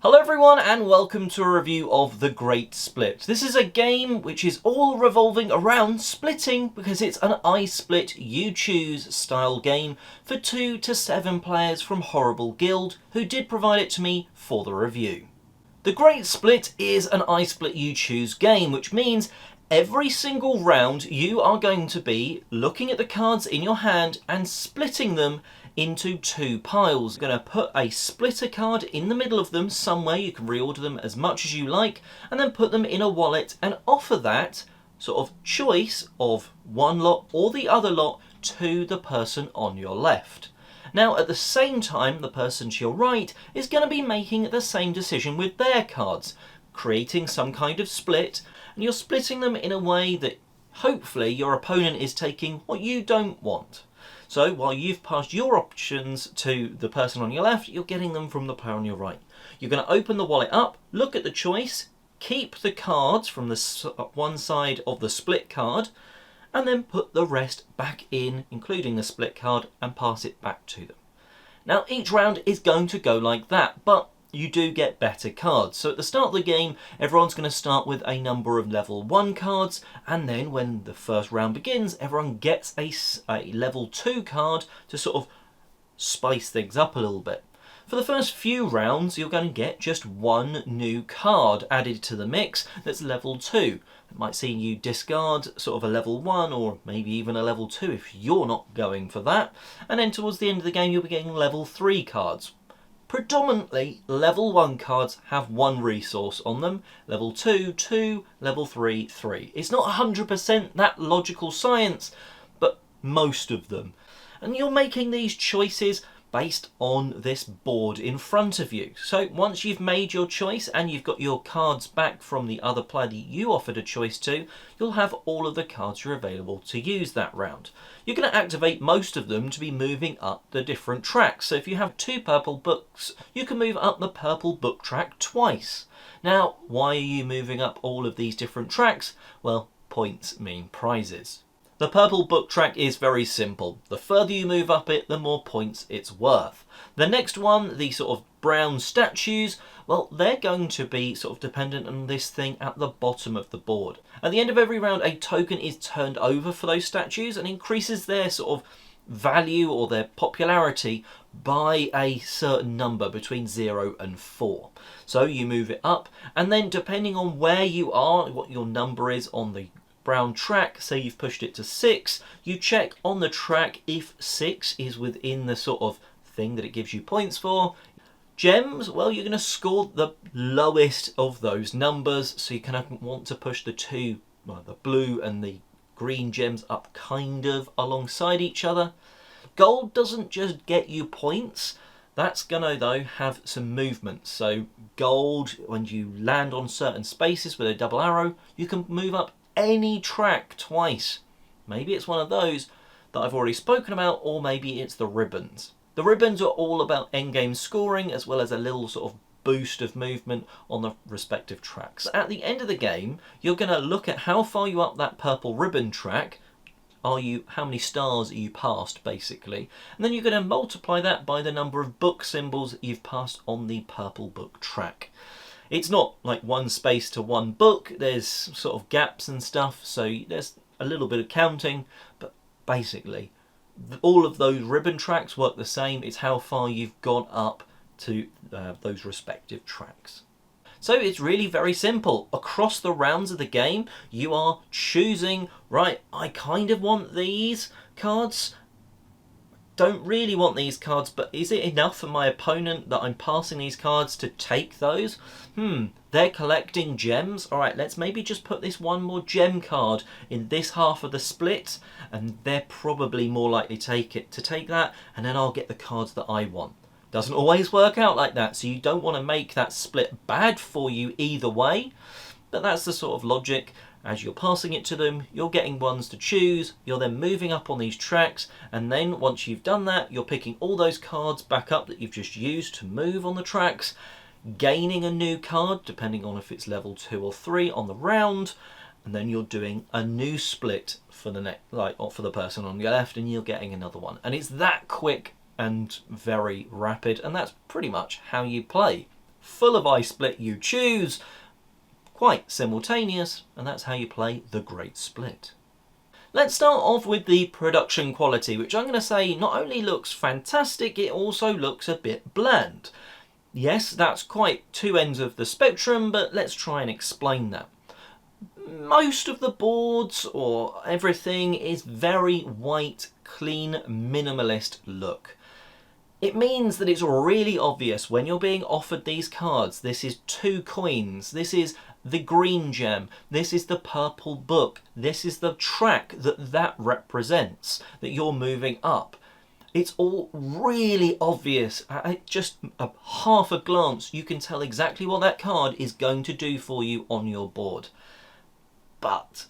Hello everyone and welcome to a review of The Great Split. This is a game which is all revolving around splitting because it's an I Split You Choose style game for 2 to 7 players from Horrible Guild, who did provide it to me for the review. The Great Split is an I Split You Choose game, which means every single round you are going to be looking at the cards in your hand and splitting them into 2 piles. You're going to put a splitter card in the middle of them somewhere. You can reorder them as much as you like and then put them in a wallet and offer that sort of choice of one lot or the other lot to the person on your left. Now at the same time, the person to your right is going to be making the same decision with their cards, creating some kind of split, and you're splitting them in a way that hopefully your opponent is taking what you don't want. So while you've passed your options to the person on your left, you're getting them from the player on your right. You're going to open the wallet up, look at the choice, keep the cards from the one side of the split card, and then put the rest back in, including the split card, and pass it back to them. Now each round is going to go like that, but you do get better cards. So at the start of the game, everyone's going to start with a number of level 1 cards, and then when the first round begins, everyone gets a level 2 card to sort of spice things up a little bit. For the first few rounds, you're going to get just one new card added to the mix that's level 2. It might see you discard sort of a level 1 or maybe even a level 2 if you're not going for that. And then towards the end of the game, you'll be getting level 3 cards. Predominantly, level 1 cards have 1 resource on them, level 2, 2, level 3, 3. It's not 100% that logical science, but most of them. And you're making these choices based on this board in front of you. So once you've made your choice and you've got your cards back from the other player that you offered a choice to, you'll have all of the cards you're available to use that round. You're going to activate most of them to be moving up the different tracks. So if you have 2 purple books, you can move up the purple book track twice. Now, why are you moving up all of these different tracks? Well, points mean prizes. The purple book track is very simple. The further you move up it, the more points it's worth. The next one, the sort of brown statues, well, they're going to be sort of dependent on this thing at the bottom of the board. At the end of every round, a token is turned over for those statues and increases their sort of value or their popularity by a certain number between 0 and 4. So you move it up, and then depending on where you are, what your number is on the brown track, say you've pushed it to 6, you check on the track if 6 is within the sort of thing that it gives you points for. Gems, well, you're going to score the lowest of those numbers, so you kind of want to push the blue and the green gems up kind of alongside each other. Gold doesn't just get you points, that's going to though have some movement. So gold, when you land on certain spaces with a double arrow, you can move up any track twice. Maybe it's one of those that I've already spoken about, or maybe it's the ribbons. The ribbons are all about endgame scoring as well as a little sort of boost of movement on the respective tracks. At the end of the game, you're going to look at how far you up that purple ribbon track. How many stars are you past, basically, and then you're going to multiply that by the number of book symbols that you've passed on the purple book track. It's not like one space to one book, there's sort of gaps and stuff, so there's a little bit of counting, but basically all of those ribbon tracks work the same. It's how far you've gone up to those respective tracks. So it's really very simple. Across the rounds of the game, you are choosing, right, I kind of want these cards, don't really want these cards, but is it enough for my opponent that I'm passing these cards to take those? They're collecting gems. All right, let's maybe just put this one more gem card in this half of the split, and they're probably more likely to take that, and then I'll get the cards that I want. Doesn't always work out like that, so you don't want to make that split bad for you either way, but that's the sort of logic. As you're passing it to them, you're getting ones to choose, you're then moving up on these tracks, and then once you've done that, you're picking all those cards back up that you've just used to move on the tracks, gaining a new card, depending on if it's level 2 or 3 on the round, and then you're doing a new split for the person on your left, and you're getting another one. And it's that quick and very rapid, and that's pretty much how you play. full of I Split You Choose, quite simultaneous, and that's how you play The Great Split. Let's start off with the production quality, which I'm going to say not only looks fantastic, it also looks a bit bland. Yes, that's quite two ends of the spectrum, but let's try and explain that. Most of the boards or everything is very white, clean, minimalist look. It means that it's really obvious when you're being offered these cards. This is 2 coins, this is the green gem, this is the purple book, this is the track that represents, that you're moving up. It's all really obvious. At just a half a glance, you can tell exactly what that card is going to do for you on your board. But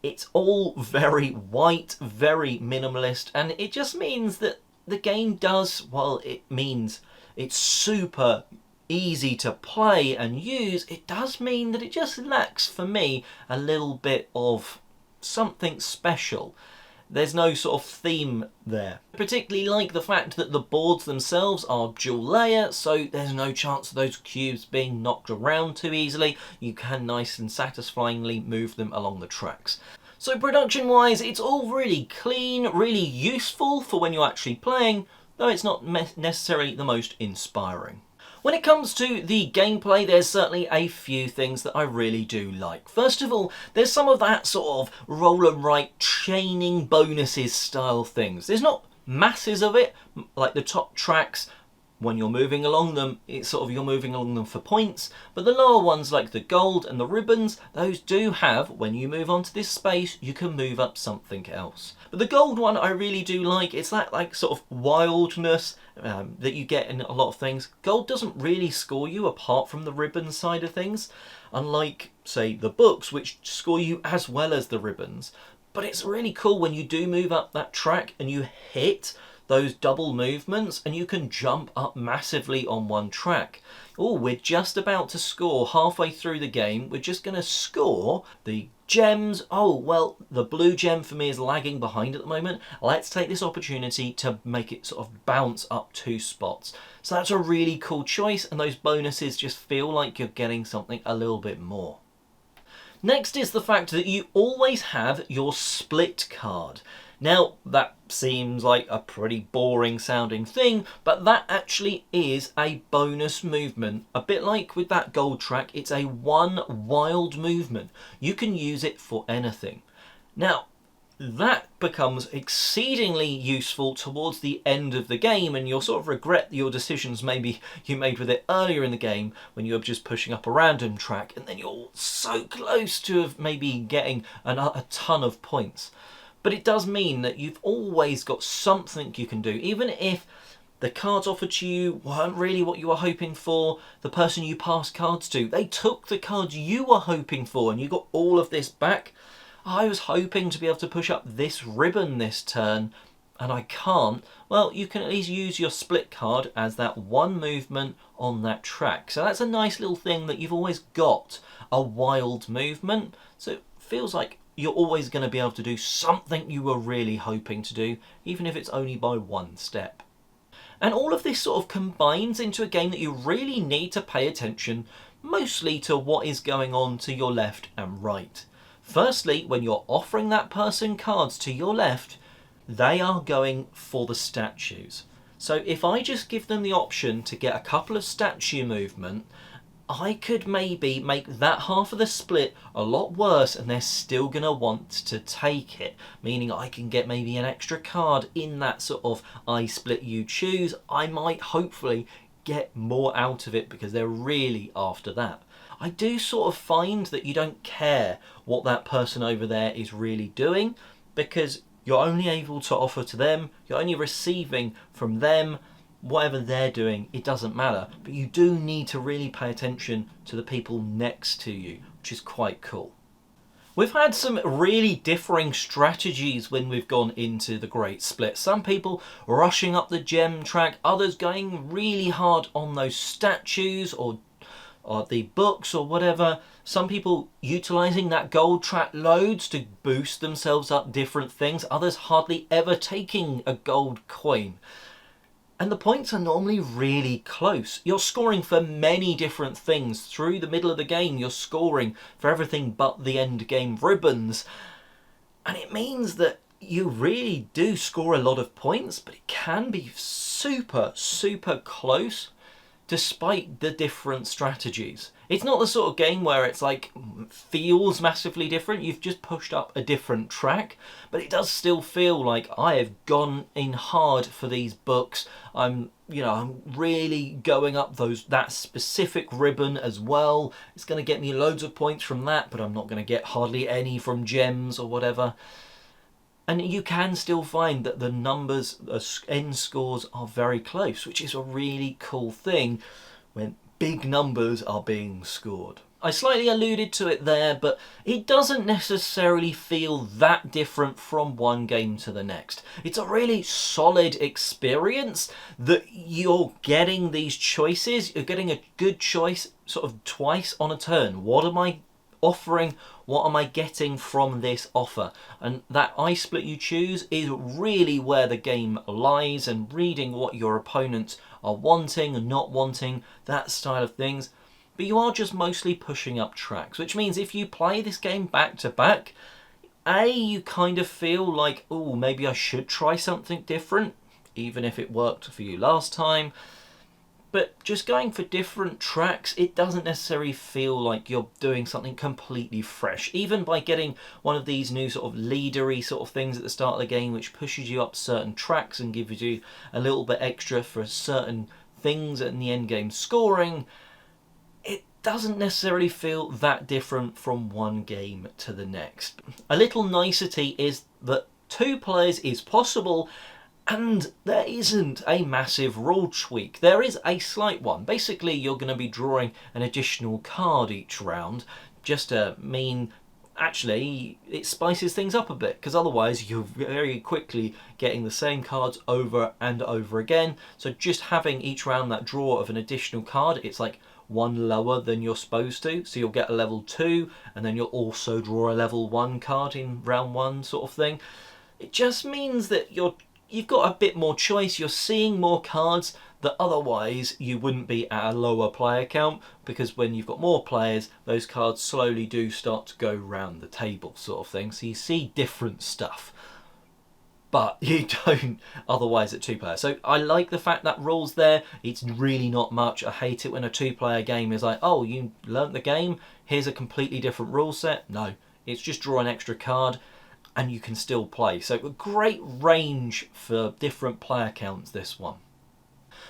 it's all very white, very minimalist, and it just means that the game does, while it means it's super easy to play and use, it does mean that it just lacks, for me, a little bit of something special. There's no sort of theme there. Particularly like the fact that the boards themselves are dual layer, so there's no chance of those cubes being knocked around too easily. You can nice and satisfyingly move them along the tracks. So production wise, it's all really clean, really useful for when you're actually playing, though it's not necessarily the most inspiring. When it comes to the gameplay, there's certainly a few things that I really do like. First of all, there's some of that sort of roll and write chaining bonuses style things. There's not masses of it, like the top tracks. When you're moving along them, it's sort of you're moving along them for points, but the lower ones like the gold and the ribbons, those do have, when you move onto this space, you can move up something else. But the gold one I really do like. It's that like sort of wildness that you get in a lot of things. Gold doesn't really score you apart from the ribbon side of things, unlike say the books, which score you as well as the ribbons. But it's really cool when you do move up that track and you hit those double movements and you can jump up massively on one track. Oh, we're just about to score halfway through the game. We're just going to score the gems. Oh, well, the blue gem for me is lagging behind at the moment. Let's take this opportunity to make it sort of bounce up 2 spots. So that's a really cool choice, and those bonuses just feel like you're getting something a little bit more. Next is the fact that you always have your split card. Now, that seems like a pretty boring sounding thing, but that actually is a bonus movement. A bit like with that gold track, it's a 1 wild movement. You can use it for anything. Now, that becomes exceedingly useful towards the end of the game, and you'll sort of regret your decisions maybe you made with it earlier in the game when you were just pushing up a random track, and then you're so close to maybe getting a ton of points. But it does mean that you've always got something you can do. Even if the cards offered to you weren't really what you were hoping for, the person you passed cards to, they took the cards you were hoping for and you got all of this back. I was hoping to be able to push up this ribbon this turn and I can't. Well, you can at least use your split card as that 1 movement on that track. So that's a nice little thing that you've always got, a wild movement. So it feels like you're always going to be able to do something you were really hoping to do, even if it's only by 1 step. And all of this sort of combines into a game that you really need to pay attention mostly to what is going on to your left and right. Firstly, when you're offering that person cards to your left, they are going for the statues. So if I just give them the option to get a couple of statue movement, I could maybe make that half of the split a lot worse and they're still going to want to take it. Meaning I can get maybe an extra card in that sort of I Split You Choose. I might hopefully get more out of it because they're really after that. I do sort of find that you don't care what that person over there is really doing because you're only able to offer to them, you're only receiving from them. Whatever they're doing, it doesn't matter. But you do need to really pay attention to the people next to you, which is quite cool. We've had some really differing strategies when we've gone into the Great Split. Some people rushing up the gem track, others going really hard on those statues or the books or whatever. Some people utilising that gold track loads to boost themselves up different things, others hardly ever taking a gold coin. And the points are normally really close. You're scoring for many different things. Through the middle of the game, you're scoring for everything but the end game ribbons. And it means that you really do score a lot of points, but it can be super, super close despite the different strategies. It's not the sort of game where it's like feels massively different. You've just pushed up a different track, but it does still feel like I have gone in hard for these books. I'm really going up that specific ribbon as well. It's going to get me loads of points from that, but I'm not going to get hardly any from gems or whatever. And you can still find that the numbers, the end scores are very close, which is a really cool thing when big numbers are being scored. I slightly alluded to it there, but it doesn't necessarily feel that different from one game to the next. It's a really solid experience that you're getting these choices. You're getting a good choice sort of twice on a turn. What am I offering? What am I getting from this offer? And that iSplit you choose is really where the game lies, and reading what your opponents are wanting and not wanting, that style of things. But you are just mostly pushing up tracks, which means if you play this game back to back, you kind of feel like, oh, maybe I should try something different, even if it worked for you last time. But just going for different tracks, it doesn't necessarily feel like you're doing something completely fresh. Even by getting one of these new sort of leadery sort of things at the start of the game, which pushes you up certain tracks and gives you a little bit extra for certain things in the end game scoring, it doesn't necessarily feel that different from one game to the next. A little nicety is that 2 players is possible, and there isn't a massive rule tweak. There is a slight one. Basically, you're going to be drawing an additional card each round, just to mean, actually, it spices things up a bit, because otherwise you're very quickly getting the same cards over and over again. So just having each round that draw of an additional card, it's like one lower than you're supposed to. So you'll get a level 2, and then you'll also draw a level 1 card in round 1 sort of thing. It just means that you've got a bit more choice. You're seeing more cards that otherwise you wouldn't be at a lower player count, because when you've got more players, those cards slowly do start to go round the table sort of thing. So you see different stuff, but you don't otherwise at 2 players. So I like the fact that rule's there. It's really not much. I hate it when a 2-player game is like, oh, you learnt the game, here's a completely different rule set. No, it's just draw an extra card and you can still play. So a great range for different player counts, this one.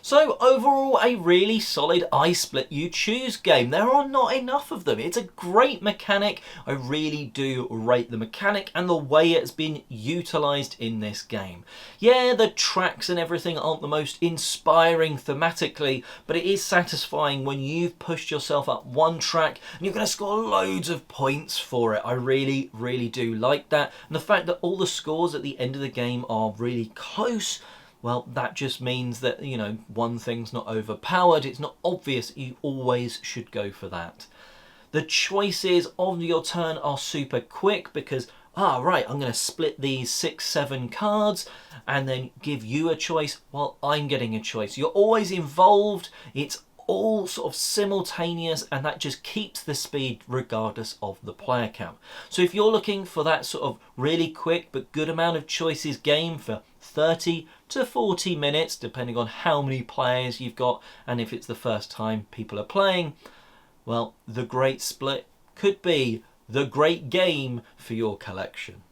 So overall, a really solid iSplit You Choose game. There are not enough of them. It's a great mechanic. I really do rate the mechanic and the way it's been utilised in this game. Yeah, the tracks and everything aren't the most inspiring thematically, but it is satisfying when you've pushed yourself up one track and you're going to score loads of points for it. I really, really do like that. And the fact that all the scores at the end of the game are really close, well, that just means that, you know, one thing's not overpowered. It's not obvious. You always should go for that. The choices on your turn are super quick because, right, I'm going to split these 6-7 cards and then give you a choice while I'm getting a choice. You're always involved. It's all sort of simultaneous, and that just keeps the speed regardless of the player count. So if you're looking for that sort of really quick but good amount of choices game for 30 to 40 minutes, depending on how many players you've got and if it's the first time people are playing, well, The Great Split could be the great game for your collection.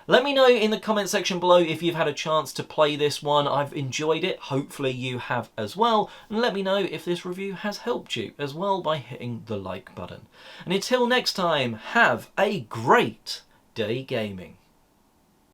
Let me know in the comment section below if you've had a chance to play this one. I've enjoyed it. Hopefully you have as well. And let me know if this review has helped you as well by hitting the like button. And until next time, have a great day gaming.